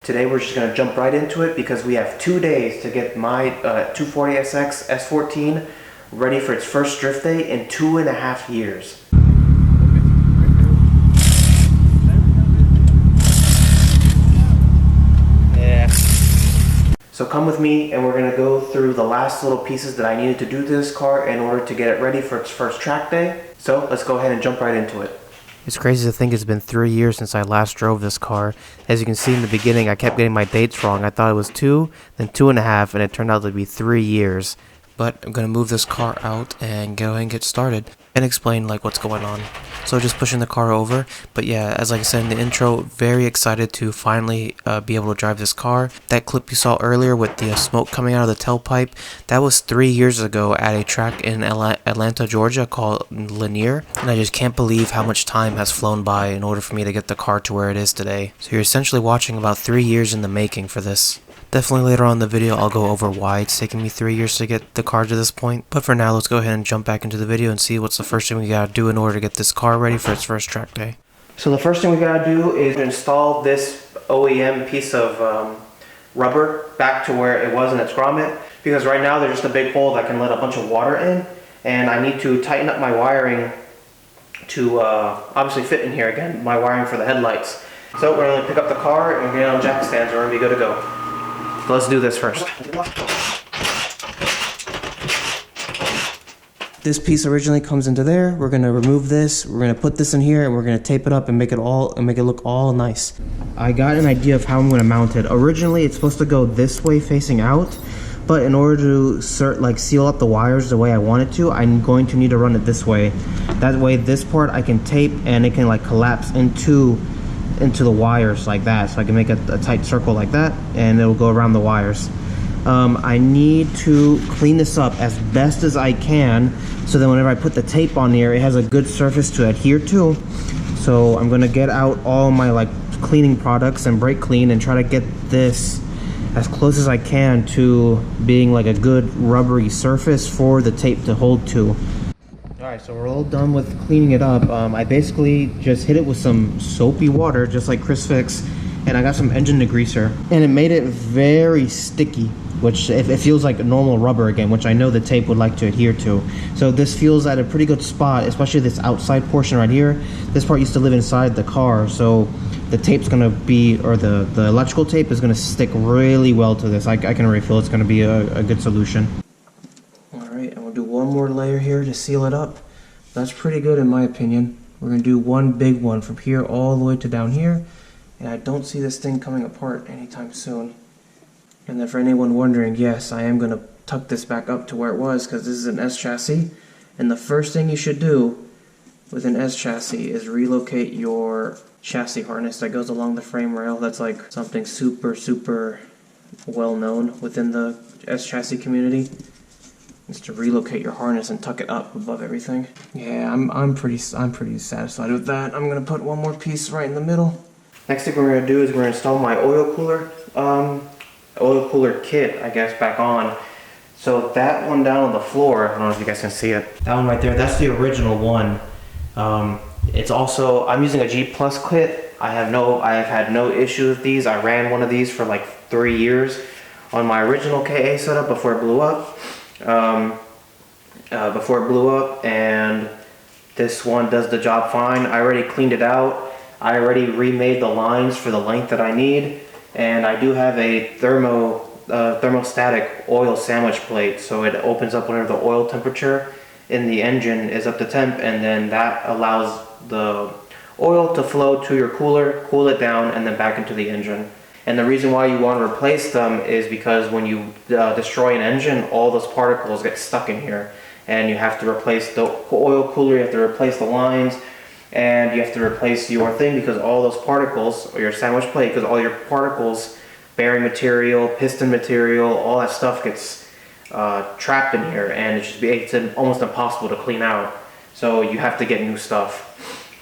Today we're just going to jump right into it because we have 2 days to get my 240SX S14 ready for its first drift day in 2.5 years. Yeah. So come with me and we're going to go through the last little pieces that I needed to do to this car in order to get it ready for its first track day. So let's go ahead and jump right into it. It's crazy to think it's been 3 years since I last drove this car. As you can see in the beginning, I kept getting my dates wrong. I thought it was 2, then 2.5, and it turned out to be 3 years. But I'm going to move this car out and go ahead and get started and explain like what's going on. So just pushing the car over. But yeah, as like I said in the intro, very excited to finally be able to drive this car. That clip you saw earlier with the smoke coming out of the tailpipe, that was 3 years ago at a track in Atlanta, Georgia called Lanier. And I just can't believe how much time has flown by in order for me to get the car to where it is today. So you're essentially watching about 3 years in the making for this. Definitely later on in the video I'll go over why it's taken me 3 years to get the car to this point. But for now, let's go ahead and jump back into the video and see what's the first thing we gotta do in order to get this car ready for its first track day. So the first thing we gotta do is install this OEM piece of rubber back to where it was in its grommet, because right now there's just a big hole that can let a bunch of water in, and I need to tighten up my wiring to obviously fit in here again, my wiring for the headlights. So we're gonna pick up the car and get on jack stands and we're gonna be good to go. So let's do this first. This piece originally comes into there. We're gonna remove this. We're gonna put this in here, and we're gonna tape it up and make it look all nice. I got an idea of how I'm gonna mount it. Originally, it's supposed to go this way, facing out. But in order to seal up the wires the way I want it to, I'm going to need to run it this way. That way, this part I can tape, and it can like collapse into the wires like that, so I can make a tight circle like that, and it'll go around the wires. I need to clean this up as best as I can, so that whenever I put the tape on here, it has a good surface to adhere to. So I'm gonna get out all my like cleaning products and brake clean and try to get this as close as I can to being like a good rubbery surface for the tape to hold to. Alright, so we're all done with cleaning it up. I basically just hit it with some soapy water, just like Chris Fix, and I got some engine degreaser, and it made it very sticky, which it feels like normal rubber again, which I know the tape would like to adhere to. So this feels at a pretty good spot, especially this outside portion right here. This part used to live inside the car, so the tape's gonna be, or the electrical tape is gonna stick really well to this. I can already feel it's gonna be a good solution. Alright, and we'll do one more layer here to seal it up. That's pretty good in my opinion. We're going to do one big one from here all the way to down here. And I don't see this thing coming apart anytime soon. And then for anyone wondering, yes, I am going to tuck this back up to where it was, because this is an S chassis. And the first thing you should do with an S chassis is relocate your chassis harness that goes along the frame rail. That's like something super well known within the S chassis community. Is to relocate your harness and tuck it up above everything. Yeah, I'm pretty satisfied with that. I'm gonna put one more piece right in the middle. Next thing we're gonna do is we're gonna install my oil cooler kit, I guess, back on. So that one down on the floor, I don't know if you guys can see it. That one right there, that's the original one. It's also, I'm using a G Plus kit. I have had no issue with these. I ran one of these for like 3 years on my original KA setup before it blew up. And this one does the job fine. I already cleaned it out. I already remade the lines for the length that I need, and I do have a thermostatic oil sandwich plate, so it opens up whenever the oil temperature in the engine is up to temp, and then that allows the oil to flow to your cooler, cool it down, and then back into the engine. And the reason why you want to replace them is because when you destroy an engine, all those particles get stuck in here. And you have to replace the oil cooler, you have to replace the lines, and you have to replace your thing because all those particles, or your sandwich plate, because all your particles, bearing material, piston material, all that stuff gets trapped in here, and it's almost impossible to clean out. So you have to get new stuff.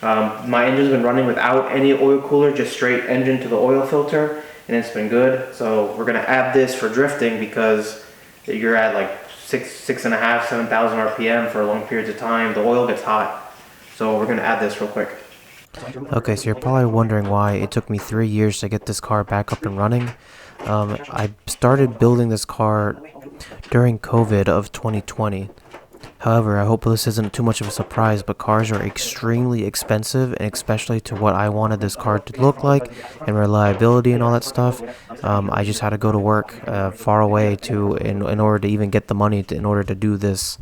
My engine's been running without any oil cooler, just straight engine to the oil filter, and it's been good. So we're gonna add this for drifting because you're at like 6,500, 7,000 RPM for long periods of time. The oil gets hot, so we're gonna add this real quick. Okay, so you're probably wondering why it took me 3 years to get this car back up and running. I started building this car during COVID of 2020. However, I hope this isn't too much of a surprise, but cars are extremely expensive, and especially to what I wanted this car to look like and reliability and all that stuff. I just had to go to work far away in order to even get the money in order to do this.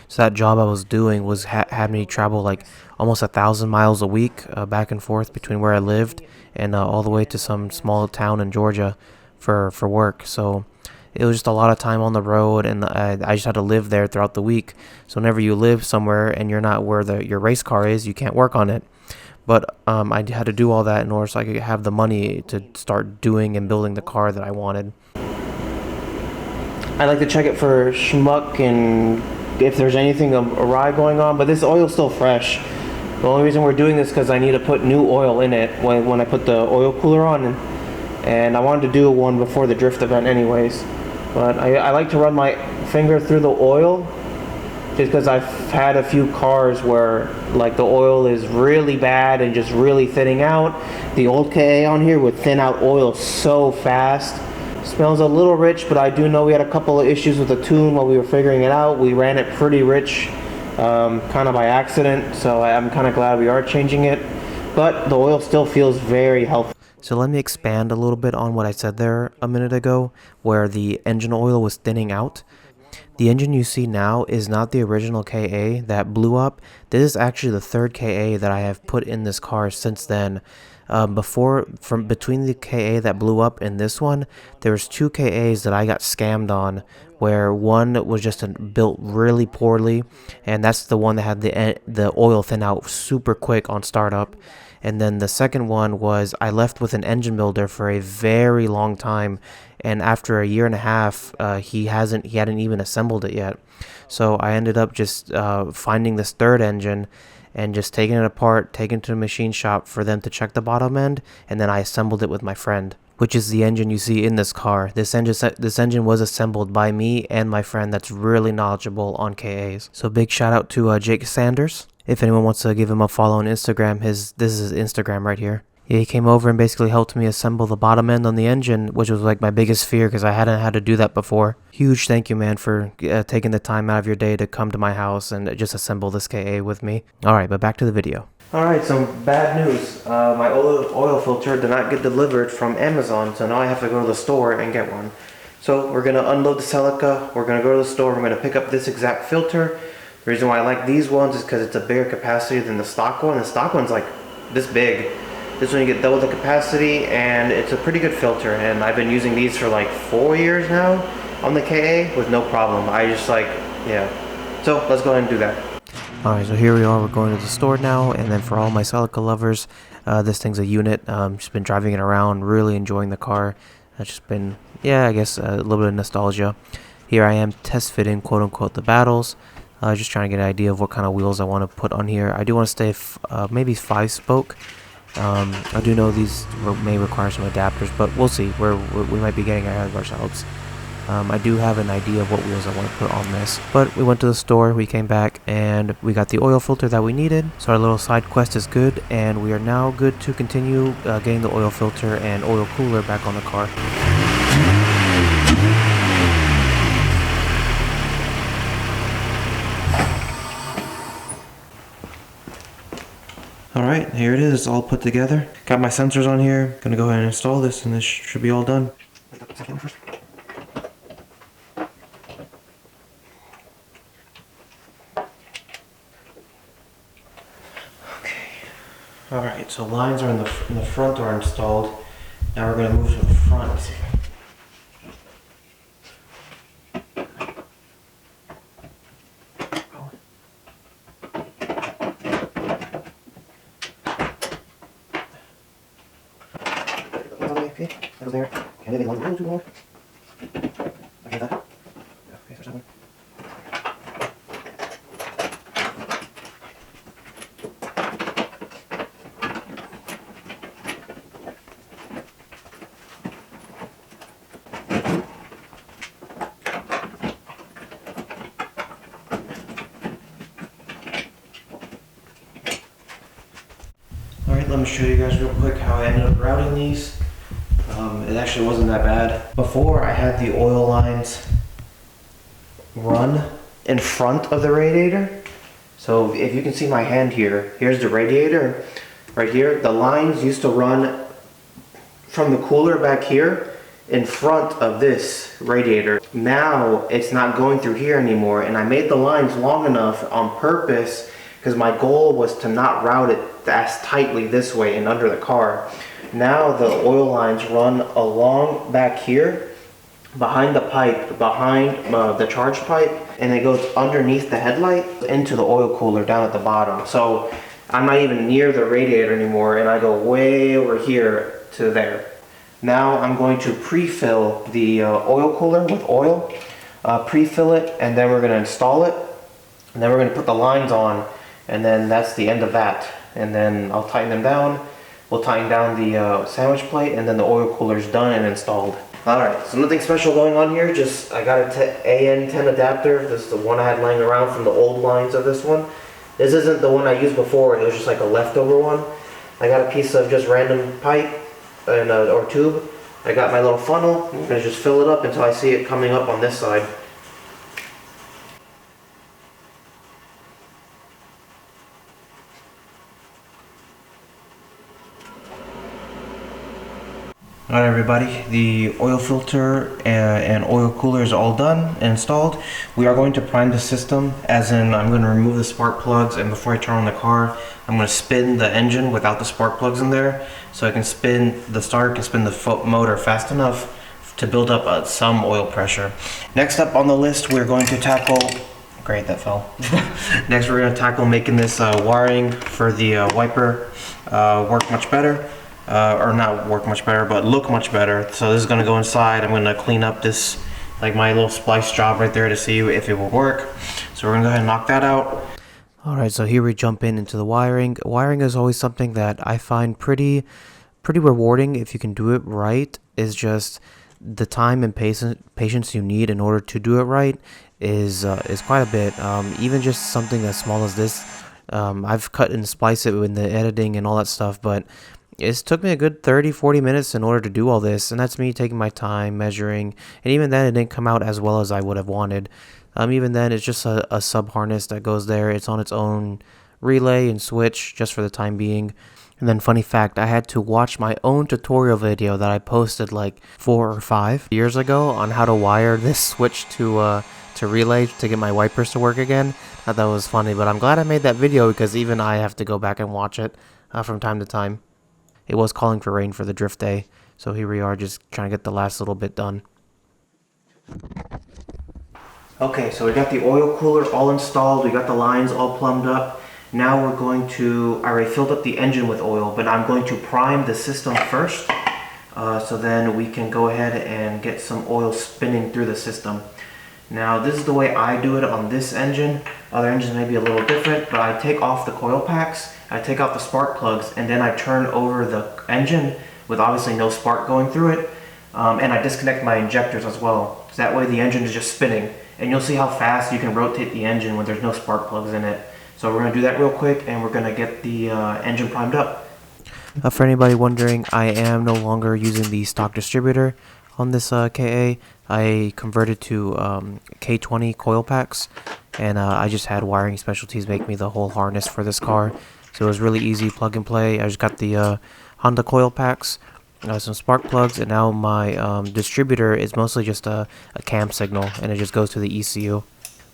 So that job I was doing was had me travel like almost 1,000 miles a week back and forth between where I lived and all the way to some small town in Georgia for work. So it was just a lot of time on the road, and I just had to live there throughout the week. So whenever you live somewhere and you're not where your race car is, you can't work on it. But I had to do all that in order so I could have the money to start doing and building the car that I wanted. I like to check it for schmuck and if there's anything awry going on, but this oil's still fresh. The only reason we're doing this is because I need to put new oil in it when I put the oil cooler on, and I wanted to do one before the drift event anyways. But I like to run my finger through the oil just because I've had a few cars where like the oil is really bad and just really thinning out. The old KA on here would thin out oil so fast. Smells a little rich, but I do know we had a couple of issues with the tune while we were figuring it out. We ran it pretty rich, kind of by accident, so I'm kind of glad we are changing it. But the oil still feels very healthy. So let me expand a little bit on what I said there a minute ago, where the engine oil was thinning out. The engine you see now is not the original KA that blew up. This is actually the third KA that I have put in this car since then. Between the KA that blew up and this one, there was 2 KAs that I got scammed on, where one was just built really poorly, and that's the one that had the oil thin out super quick on startup. And then the second one was I left with an engine builder for a very long time, and after a year and a half, he hadn't even assembled it yet. So I ended up just finding this third engine and just taking it apart, taking it to the machine shop for them to check the bottom end, and then I assembled it with my friend, which is the engine you see in this car. This engine was assembled by me and my friend that's really knowledgeable on KAs. So big shout out to Jake Sanders. If anyone wants to give him a follow on Instagram, this is his Instagram right here. Yeah, he came over and basically helped me assemble the bottom end on the engine, which was like my biggest fear because I hadn't had to do that before. Huge thank you, man, for taking the time out of your day to come to my house and just assemble this KA with me. Alright, but back to the video. Alright, some bad news. My oil filter did not get delivered from Amazon, so now I have to go to the store and get one. So we're going to unload the Celica, we're going to go to the store, we're going to pick up this exact filter. The reason why I like these ones is because it's a bigger capacity than the stock one. The stock one's like this big. This one you get double the capacity, and it's a pretty good filter, and I've been using these for like 4 years now on the KA with no problem. I just like, yeah. So let's go ahead and do that. Alright, so here we are, we're going to the store now, and then for all my Celica lovers, this thing's a unit. Just been driving it around, really enjoying the car. It's just been, yeah, I guess a little bit of nostalgia. Here I am test fitting, quote unquote, the battles. Just trying to get an idea of what kind of wheels I want to put on here. I do want to stay maybe 5-spoke. I do know these may require some adapters, but we'll see. We might be getting ahead of ourselves. I do have an idea of what wheels I want to put on this. But we went to the store, we came back, and we got the oil filter that we needed. So our little side quest is good, and we are now good to continue getting the oil filter and oil cooler back on the car. Alright, here it is, all put together. Got my sensors on here. Gonna go ahead and install this, and this should be all done. Okay. Alright, so lines are in the front are installed. Now we're gonna move to the front. That was there. Can I leave it a little too long? Okay, that. Okay, there's that one. show you guys real quick how I ended up routing these. It actually wasn't that bad. Before, I had the oil lines run in front of the radiator. So if you can see my hand here, here's the radiator right here. The lines used to run from the cooler back here in front of this radiator. Now it's not going through here anymore, and I made the lines long enough on purpose because my goal was to not route it as tightly this way and under the car. Now the oil lines run along back here behind the pipe, behind the charge pipe, and it goes underneath the headlight into the oil cooler down at the bottom. So I'm not even near the radiator anymore, and I go way over here to there. Now I'm going to pre-fill the oil cooler with oil, pre-fill it, and then we're going to install it, and then we're going to put the lines on, and then that's the end of that. And then I'll tighten them down. We'll tighten down the sandwich plate, and then the oil cooler's done and installed. Alright, so nothing special going on here, just I got a AN10 adapter. This is the one I had laying around from the old lines of this one. This isn't the one I used before, it was just like a leftover one. I got a piece of just random pipe and or tube. I got my little funnel. I'm gonna just fill it up until I see it coming up on this side. Alright everybody, the oil filter and oil cooler is all done and installed. We are going to prime the system, as in I'm going to remove the spark plugs, and before I turn on the car, I'm going to spin the engine without the spark plugs in there, so I can spin the starter, can spin the motor fast enough to build up some oil pressure. Next up on the list, we're going to tackle, great that fell. Next we're going to tackle making this wiring for the wiper work much better. Or not work much better, but look much better. So this is going to go inside. I'm going to clean up this, like my little splice job right there, to see if it will work. So we're going to go ahead and knock that out. Alright, so here we jump into the wiring. Wiring is always something that I find pretty rewarding if you can do it right. It's just the time and patience you need in order to do it right is quite a bit. Even just something as small as this, I've cut and spliced it in the editing and all that stuff, but it took me a good 30-40 minutes in order to do all this, and that's me taking my time, measuring, and even then it didn't come out as well as I would have wanted. Even then, it's just a sub harness that goes there. It's on its own relay and switch just for the time being. And then funny fact, I had to watch my own tutorial video that I posted like 4 or 5 years ago on how to wire this switch to relay to get my wipers to work again. I thought that was funny, but I'm glad I made that video because even I have to go back and watch it from time to time. It was calling for rain for the drift day, so here we are just trying to get the last little bit done. Okay, so we got the oil cooler all installed, we got the lines all plumbed up. Now we're going to, I already filled up the engine with oil, but I'm going to prime the system first, so then we can go ahead and get some oil spinning through the system. Now this is the way I do it on this engine. Other engines may be a little different, but I take off the coil packs, I take out the spark plugs, and then I turn over the engine with obviously no spark going through it, and I disconnect my injectors as well. So that way the engine is just spinning, and you'll see how fast you can rotate the engine when there's no spark plugs in it. So we're going to do that real quick, and we're going to get the engine primed up. For anybody wondering, I am no longer using the stock distributor on this KA. I converted to K20 coil packs, and I just had Wiring Specialties make me the whole harness for this car. So it was really easy, plug and play. I just got the Honda coil packs, some spark plugs, and now my distributor is mostly just a cam signal, and it just goes to the ECU,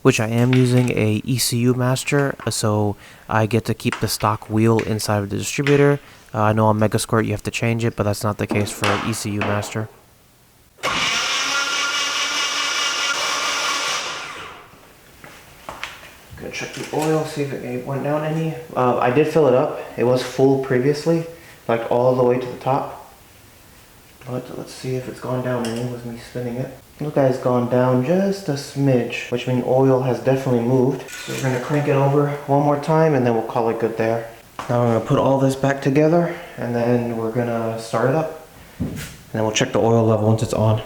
which I am using a ECU master, so I get to keep the stock wheel inside of the distributor. I know on Mega Squirt you have to change it, but that's not the case for ECU master. Gonna check the oil, see if it went down any. I did fill it up. It was full previously, like all the way to the top. But let's see if it's gone down any with me spinning it. Look, it's gone down just a smidge, which means oil has definitely moved. So we're gonna crank it over one more time, and then we'll call it good there. Now I'm gonna put all this back together, and then we're gonna start it up. And then we'll check the oil level once it's on.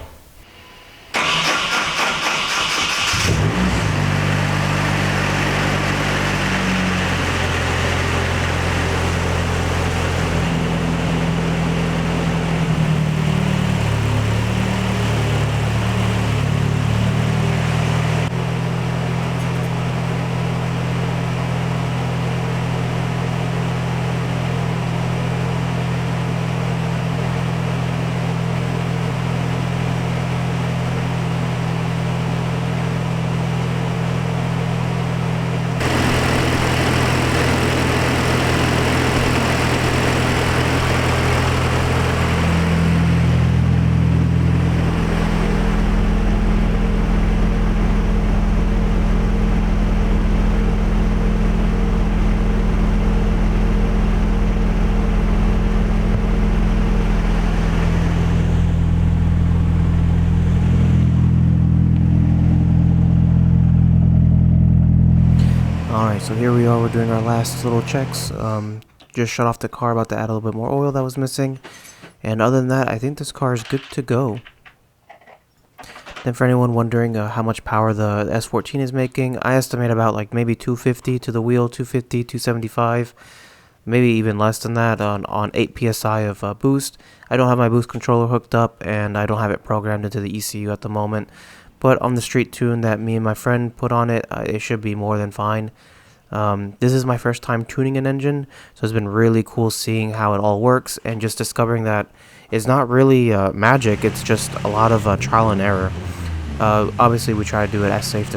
Alright, so here we are, we're doing our last little checks. Just shut off the car, about to add a little bit more oil that was missing. And other than that, I think this car is good to go. Then for anyone wondering how much power the S14 is making, I estimate about like maybe 250 to the wheel, 250, 275, maybe even less than that on 8 psi of boost. I don't have my boost controller hooked up and I don't have it programmed into the ECU at the moment. But on the street tune that me and my friend put on it, it should be more than fine. This is my first time tuning an engine, so it's been really cool seeing how it all works and just discovering that it's not really magic, it's just a lot of trial and error. Obviously we try to do it as safe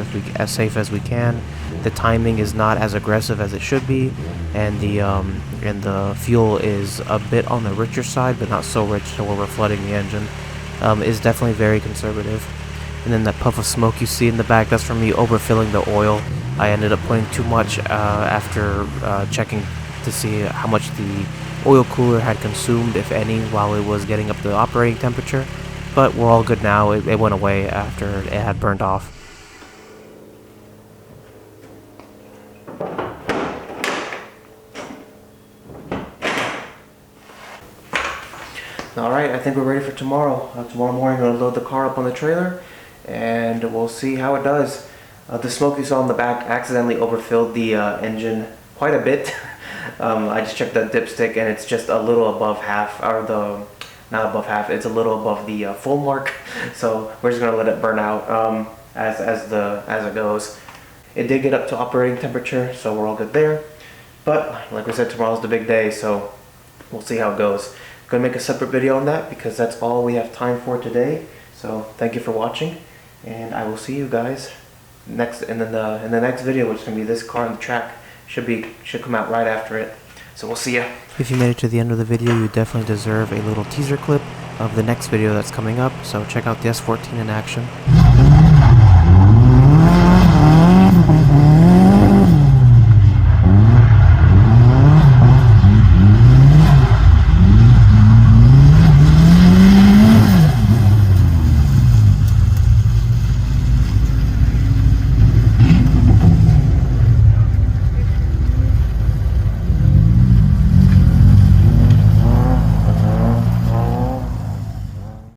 as we can. The timing is not as aggressive as it should be, and the fuel is a bit on the richer side, but not so rich to where we're flooding the engine. Is definitely very conservative. And then that puff of smoke you see in the back, that's from me overfilling the oil. I ended up putting too much after checking to see how much the oil cooler had consumed, if any, while it was getting up to the operating temperature. But we're all good now. It went away after it had burned off. Alright, I think we're ready for tomorrow. Tomorrow morning I'm going to load the car up on the trailer and we'll see how it does. The smoke you saw in the back accidentally overfilled the engine quite a bit. I just checked the dipstick and it's just a little above half, or not above half, it's a little above the full mark. So we're just gonna let it burn out as it goes. It did get up to operating temperature, so we're all good there. But like we said, tomorrow's the big day, so we'll see how it goes. I'm gonna make a separate video on that because that's all we have time for today. So thank you for watching, and I will see you guys in the next video, which is gonna be this car on the track. Should come out right after it. So we'll see ya. If you made it to the end of the video, you definitely deserve a little teaser clip of the next video that's coming up. So check out the S14 in action.